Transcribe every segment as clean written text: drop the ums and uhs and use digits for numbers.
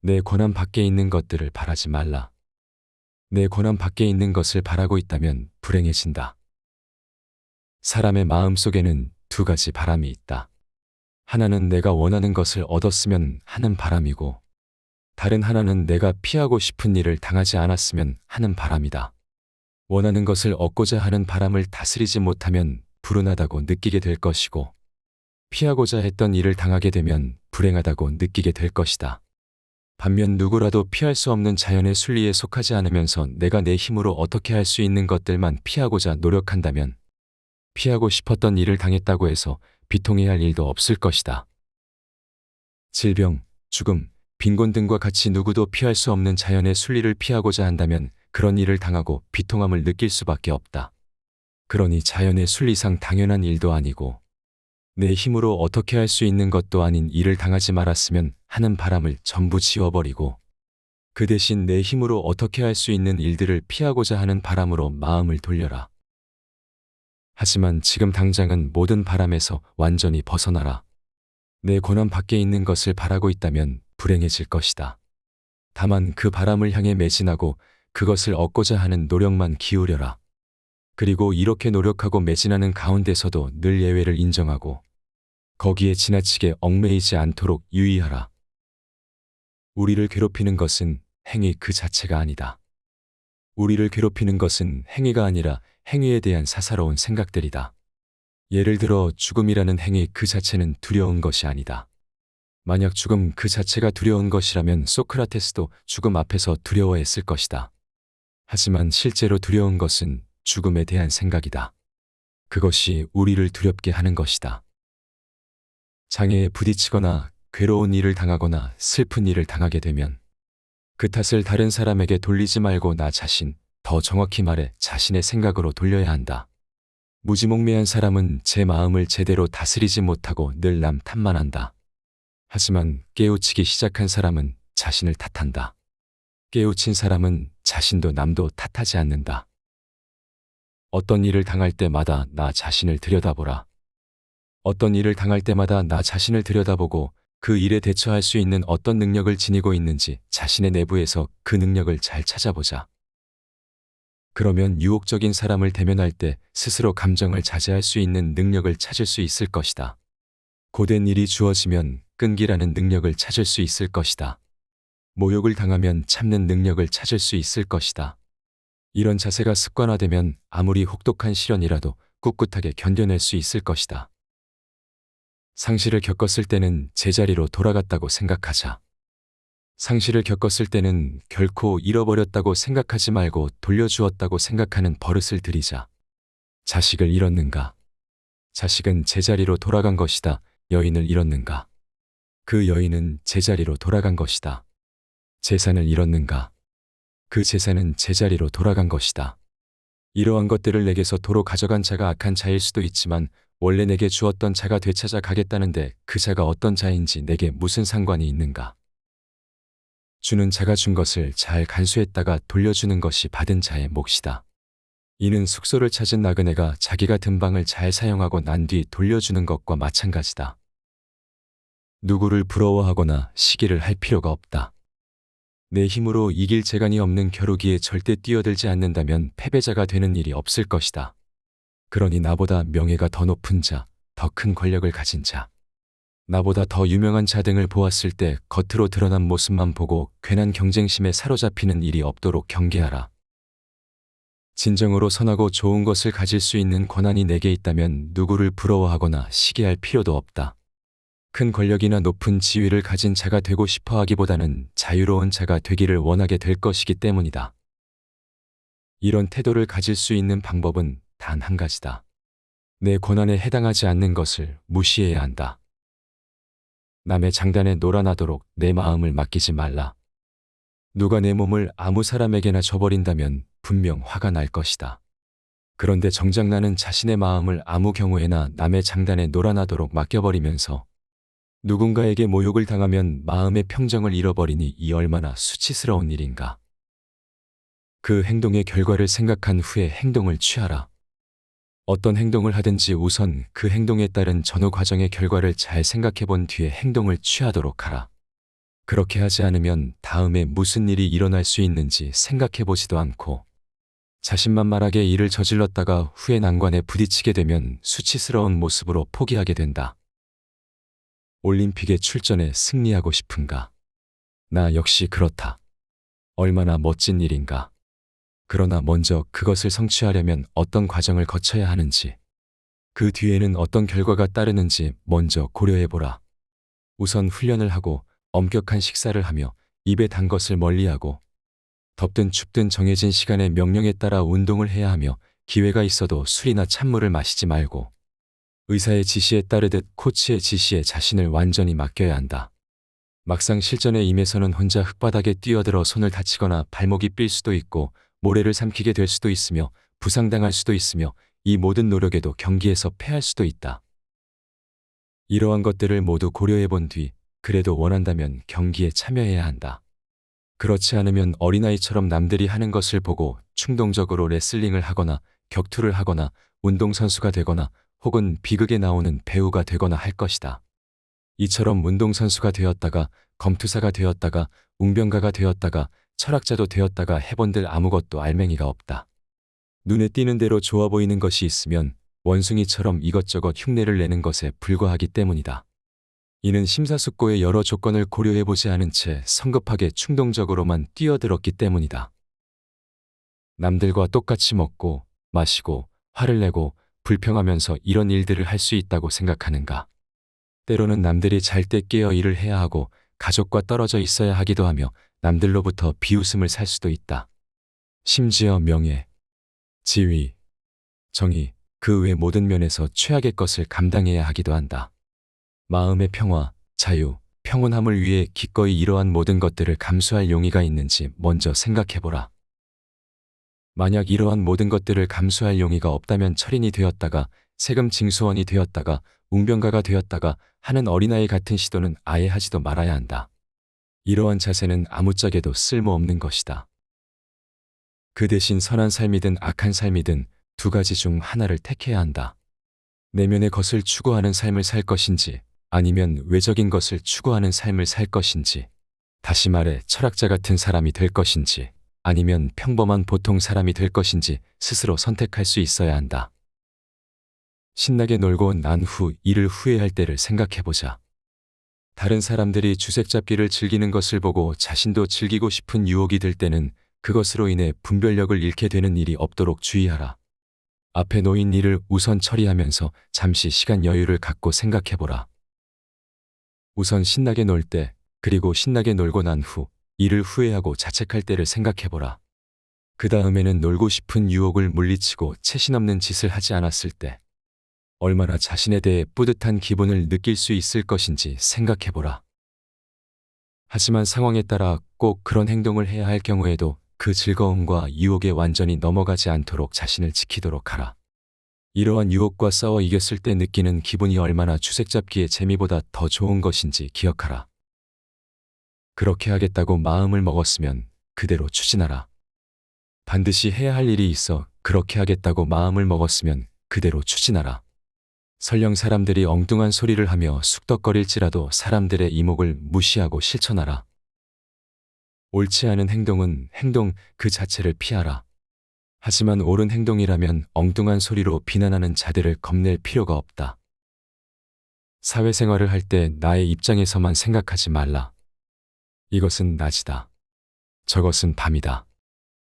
내 권한 밖에 있는 것들을 바라지 말라. 내 권한 밖에 있는 것을 바라고 있다면 불행해진다. 사람의 마음 속에는 두 가지 바람이 있다. 하나는 내가 원하는 것을 얻었으면 하는 바람이고, 다른 하나는 내가 피하고 싶은 일을 당하지 않았으면 하는 바람이다. 원하는 것을 얻고자 하는 바람을 다스리지 못하면 불운하다고 느끼게 될 것이고, 피하고자 했던 일을 당하게 되면 불행하다고 느끼게 될 것이다. 반면 누구라도 피할 수 없는 자연의 순리에 속하지 않으면서 내가 내 힘으로 어떻게 할 수 있는 것들만 피하고자 노력한다면 피하고 싶었던 일을 당했다고 해서 비통해야 할 일도 없을 것이다. 질병, 죽음, 빈곤 등과 같이 누구도 피할 수 없는 자연의 순리를 피하고자 한다면 그런 일을 당하고 비통함을 느낄 수밖에 없다. 그러니 자연의 순리상 당연한 일도 아니고 내 힘으로 어떻게 할 수 있는 것도 아닌 일을 당하지 말았으면 하는 바람을 전부 지워버리고 그 대신 내 힘으로 어떻게 할 수 있는 일들을 피하고자 하는 바람으로 마음을 돌려라. 하지만 지금 당장은 모든 바람에서 완전히 벗어나라. 내 권한 밖에 있는 것을 바라고 있다면 불행해질 것이다. 다만 그 바람을 향해 매진하고 그것을 얻고자 하는 노력만 기울여라. 그리고 이렇게 노력하고 매진하는 가운데서도 늘 예외를 인정하고 거기에 지나치게 얽매이지 않도록 유의하라. 우리를 괴롭히는 것은 행위 그 자체가 아니다. 우리를 괴롭히는 것은 행위가 아니라 행위에 대한 사사로운 생각들이다. 예를 들어 죽음이라는 행위 그 자체는 두려운 것이 아니다. 만약 죽음 그 자체가 두려운 것이라면 소크라테스도 죽음 앞에서 두려워했을 것이다. 하지만 실제로 두려운 것은 죽음에 대한 생각이다. 그것이 우리를 두렵게 하는 것이다. 장애에 부딪히거나 괴로운 일을 당하거나 슬픈 일을 당하게 되면 그 탓을 다른 사람에게 돌리지 말고 나 자신, 더 정확히 말해 자신의 생각으로 돌려야 한다. 무지몽매한 사람은 제 마음을 제대로 다스리지 못하고 늘 남 탓만 한다. 하지만 깨우치기 시작한 사람은 자신을 탓한다. 깨우친 사람은 자신도 남도 탓하지 않는다. 어떤 일을 당할 때마다 나 자신을 들여다보라. 어떤 일을 당할 때마다 나 자신을 들여다보고 그 일에 대처할 수 있는 어떤 능력을 지니고 있는지 자신의 내부에서 그 능력을 잘 찾아보자. 그러면 유혹적인 사람을 대면할 때 스스로 감정을 자제할 수 있는 능력을 찾을 수 있을 것이다. 고된 일이 주어지면 끈기라는 능력을 찾을 수 있을 것이다. 모욕을 당하면 참는 능력을 찾을 수 있을 것이다. 이런 자세가 습관화되면 아무리 혹독한 시련이라도 꿋꿋하게 견뎌낼 수 있을 것이다. 상실을 겪었을 때는 제자리로 돌아갔다고 생각하자. 상실을 겪었을 때는 결코 잃어버렸다고 생각하지 말고 돌려주었다고 생각하는 버릇을 들이자. 자식을 잃었는가? 자식은 제자리로 돌아간 것이다. 여인을 잃었는가? 그 여인은 제자리로 돌아간 것이다. 재산을 잃었는가? 그 재산은 제자리로 돌아간 것이다. 이러한 것들을 내게서 도로 가져간 자가 악한 자일 수도 있지만 원래 내게 주었던 자가 되찾아 가겠다는데 그 자가 어떤 자인지 내게 무슨 상관이 있는가? 주는 자가 준 것을 잘 간수했다가 돌려주는 것이 받은 자의 몫이다. 이는 숙소를 찾은 나그네가 자기가 든 방을 잘 사용하고 난 뒤 돌려주는 것과 마찬가지다. 누구를 부러워하거나 시기를 할 필요가 없다. 내 힘으로 이길 재간이 없는 겨루기에 절대 뛰어들지 않는다면 패배자가 되는 일이 없을 것이다. 그러니 나보다 명예가 더 높은 자, 더 큰 권력을 가진 자, 나보다 더 유명한 자 등을 보았을 때 겉으로 드러난 모습만 보고 괜한 경쟁심에 사로잡히는 일이 없도록 경계하라. 진정으로 선하고 좋은 것을 가질 수 있는 권한이 내게 있다면 누구를 부러워하거나 시기할 필요도 없다. 큰 권력이나 높은 지위를 가진 자가 되고 싶어 하기보다는 자유로운 자가 되기를 원하게 될 것이기 때문이다. 이런 태도를 가질 수 있는 방법은 단 한 가지다. 내 권한에 해당하지 않는 것을 무시해야 한다. 남의 장단에 놀아나도록 내 마음을 맡기지 말라. 누가 내 몸을 아무 사람에게나 줘버린다면 분명 화가 날 것이다. 그런데 정작 나는 자신의 마음을 아무 경우에나 남의 장단에 놀아나도록 맡겨버리면서 누군가에게 모욕을 당하면 마음의 평정을 잃어버리니 이 얼마나 수치스러운 일인가. 그 행동의 결과를 생각한 후에 행동을 취하라. 어떤 행동을 하든지 우선 그 행동에 따른 전후 과정의 결과를 잘 생각해 본 뒤에 행동을 취하도록 하라. 그렇게 하지 않으면 다음에 무슨 일이 일어날 수 있는지 생각해 보지도 않고 자신만만하게 일을 저질렀다가 후에 난관에 부딪히게 되면 수치스러운 모습으로 포기하게 된다. 올림픽에 출전해 승리하고 싶은가? 나 역시 그렇다. 얼마나 멋진 일인가. 그러나 먼저 그것을 성취하려면 어떤 과정을 거쳐야 하는지, 그 뒤에는 어떤 결과가 따르는지 먼저 고려해보라. 우선 훈련을 하고 엄격한 식사를 하며 입에 단 것을 멀리하고 덥든 춥든 정해진 시간에 명령에 따라 운동을 해야 하며 기회가 있어도 술이나 찬물을 마시지 말고 의사의 지시에 따르듯 코치의 지시에 자신을 완전히 맡겨야 한다. 막상 실전에 임해서는 혼자 흙바닥에 뛰어들어 손을 다치거나 발목이 삘 수도 있고 모래를 삼키게 될 수도 있으며 부상당할 수도 있으며 이 모든 노력에도 경기에서 패할 수도 있다. 이러한 것들을 모두 고려해 본 뒤 그래도 원한다면 경기에 참여해야 한다. 그렇지 않으면 어린아이처럼 남들이 하는 것을 보고 충동적으로 레슬링을 하거나 격투를 하거나 운동선수가 되거나 혹은 비극에 나오는 배우가 되거나 할 것이다. 이처럼 운동선수가 되었다가 검투사가 되었다가 웅변가가 되었다가 철학자도 되었다가 해본들 아무것도 알맹이가 없다. 눈에 띄는 대로 좋아 보이는 것이 있으면 원숭이처럼 이것저것 흉내를 내는 것에 불과하기 때문이다. 이는 심사숙고의 여러 조건을 고려해보지 않은 채 성급하게 충동적으로만 뛰어들었기 때문이다. 남들과 똑같이 먹고 마시고 화를 내고 불평하면서 이런 일들을 할 수 있다고 생각하는가? 때로는 남들이 잘 때 깨어 일을 해야 하고 가족과 떨어져 있어야 하기도 하며 남들로부터 비웃음을 살 수도 있다. 심지어 명예, 지위, 정의, 그 외 모든 면에서 최악의 것을 감당해야 하기도 한다. 마음의 평화, 자유, 평온함을 위해 기꺼이 이러한 모든 것들을 감수할 용의가 있는지 먼저 생각해보라. 만약 이러한 모든 것들을 감수할 용의가 없다면 철인이 되었다가 세금 징수원이 되었다가 웅변가가 되었다가 하는 어린아이 같은 시도는 아예 하지도 말아야 한다. 이러한 자세는 아무짝에도 쓸모없는 것이다. 그 대신 선한 삶이든 악한 삶이든 두 가지 중 하나를 택해야 한다. 내면의 것을 추구하는 삶을 살 것인지 아니면 외적인 것을 추구하는 삶을 살 것인지, 다시 말해 철학자 같은 사람이 될 것인지 아니면 평범한 보통 사람이 될 것인지 스스로 선택할 수 있어야 한다. 신나게 놀고 난 후 이를 후회할 때를 생각해보자. 다른 사람들이 주색 잡기를 즐기는 것을 보고 자신도 즐기고 싶은 유혹이 들 때는 그것으로 인해 분별력을 잃게 되는 일이 없도록 주의하라. 앞에 놓인 일을 우선 처리하면서 잠시 시간 여유를 갖고 생각해보라. 우선 신나게 놀 때, 그리고 신나게 놀고 난 후 이를 후회하고 자책할 때를 생각해보라. 그 다음에는 놀고 싶은 유혹을 물리치고 채신 없는 짓을 하지 않았을 때 얼마나 자신에 대해 뿌듯한 기분을 느낄 수 있을 것인지 생각해보라. 하지만 상황에 따라 꼭 그런 행동을 해야 할 경우에도 그 즐거움과 유혹에 완전히 넘어가지 않도록 자신을 지키도록 하라. 이러한 유혹과 싸워 이겼을 때 느끼는 기분이 얼마나 주색 잡기의 재미보다 더 좋은 것인지 기억하라. 그렇게 하겠다고 마음을 먹었으면 그대로 추진하라. 반드시 해야 할 일이 있어 그렇게 하겠다고 마음을 먹었으면 그대로 추진하라. 설령 사람들이 엉뚱한 소리를 하며 쑥덕거릴지라도 사람들의 이목을 무시하고 실천하라. 옳지 않은 행동은 행동 그 자체를 피하라. 하지만 옳은 행동이라면 엉뚱한 소리로 비난하는 자들을 겁낼 필요가 없다. 사회생활을 할 때 나의 입장에서만 생각하지 말라. 이것은 낮이다. 저것은 밤이다.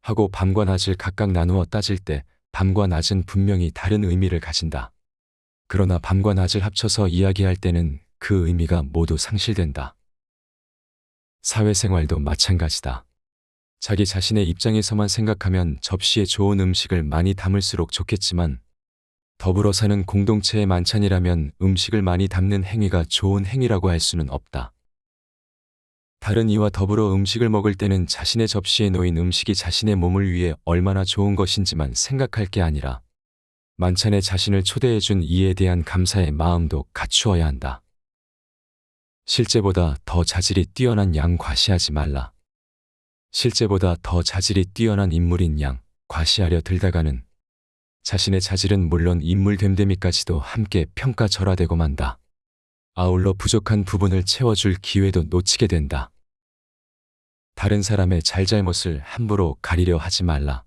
하고 밤과 낮을 각각 나누어 따질 때 밤과 낮은 분명히 다른 의미를 가진다. 그러나 밤과 낮을 합쳐서 이야기할 때는 그 의미가 모두 상실된다. 사회생활도 마찬가지다. 자기 자신의 입장에서만 생각하면 접시에 좋은 음식을 많이 담을수록 좋겠지만 더불어 사는 공동체의 만찬이라면 음식을 많이 담는 행위가 좋은 행위라고 할 수는 없다. 다른 이와 더불어 음식을 먹을 때는 자신의 접시에 놓인 음식이 자신의 몸을 위해 얼마나 좋은 것인지만 생각할 게 아니라 만찬에 자신을 초대해준 이에 대한 감사의 마음도 갖추어야 한다. 실제보다 더 자질이 뛰어난 양 과시하지 말라. 실제보다 더 자질이 뛰어난 인물인 양 과시하려 들다가는 자신의 자질은 물론 인물 됨됨이까지도 함께 평가절하되고 만다. 아울러 부족한 부분을 채워줄 기회도 놓치게 된다. 다른 사람의 잘잘못을 함부로 가리려 하지 말라.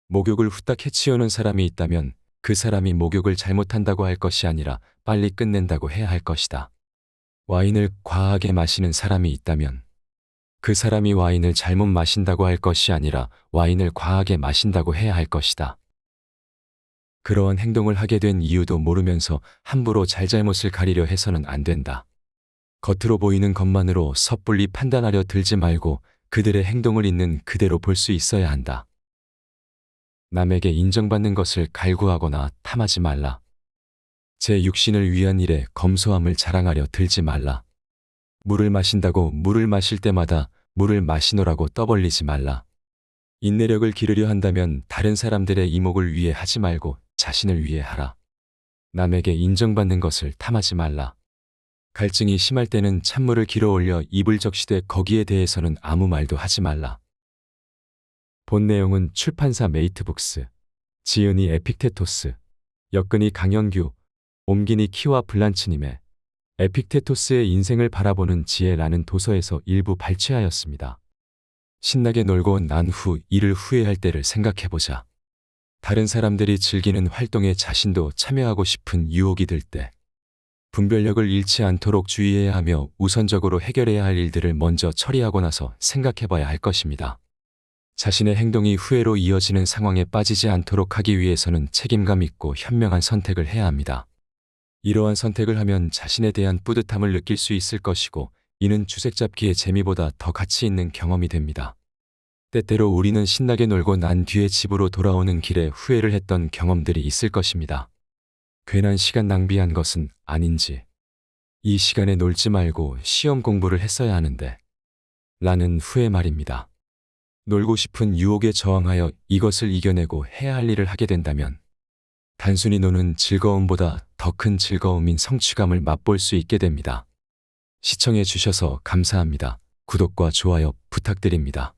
목욕을 후딱 해치우는 사람이 있다면 그 사람이 목욕을 잘못한다고 할 것이 아니라 빨리 끝낸다고 해야 할 것이다. 와인을 과하게 마시는 사람이 있다면 그 사람이 와인을 잘못 마신다고 할 것이 아니라 와인을 과하게 마신다고 해야 할 것이다. 그러한 행동을 하게 된 이유도 모르면서 함부로 잘잘못을 가리려 해서는 안 된다. 겉으로 보이는 것만으로 섣불리 판단하려 들지 말고 그들의 행동을 있는 그대로 볼 수 있어야 한다. 남에게 인정받는 것을 갈구하거나 탐하지 말라. 제 육신을 위한 일에 검소함을 자랑하려 들지 말라. 물을 마신다고 물을 마실 때마다 물을 마시노라고 떠벌리지 말라. 인내력을 기르려 한다면 다른 사람들의 이목을 위해 하지 말고 자신을 위해 하라. 남에게 인정받는 것을 탐하지 말라. 갈증이 심할 때는 찬물을 길어 올려 입을 적시되 거기에 대해서는 아무 말도 하지 말라. 본 내용은 출판사 메이트북스, 지은이 에픽테토스, 역근이 강영규, 옮기니 키와 블란츠님의 에픽테토스의 인생을 바라보는 지혜라는 도서에서 일부 발췌하였습니다. 신나게 놀고 난 후 이를 후회할 때를 생각해보자. 다른 사람들이 즐기는 활동에 자신도 참여하고 싶은 유혹이 들 때, 분별력을 잃지 않도록 주의해야 하며 우선적으로 해결해야 할 일들을 먼저 처리하고 나서 생각해봐야 할 것입니다. 자신의 행동이 후회로 이어지는 상황에 빠지지 않도록 하기 위해서는 책임감 있고 현명한 선택을 해야 합니다. 이러한 선택을 하면 자신에 대한 뿌듯함을 느낄 수 있을 것이고 이는 주색 잡기의 재미보다 더 가치 있는 경험이 됩니다. 때때로 우리는 신나게 놀고 난 뒤에 집으로 돌아오는 길에 후회를 했던 경험들이 있을 것입니다. 괜한 시간 낭비한 것은 아닌지, 이 시간에 놀지 말고 시험 공부를 했어야 하는데 라는 후회 말입니다. 놀고 싶은 유혹에 저항하여 이것을 이겨내고 해야 할 일을 하게 된다면 단순히 노는 즐거움보다 더 큰 즐거움인 성취감을 맛볼 수 있게 됩니다. 시청해 주셔서 감사합니다. 구독과 좋아요 부탁드립니다.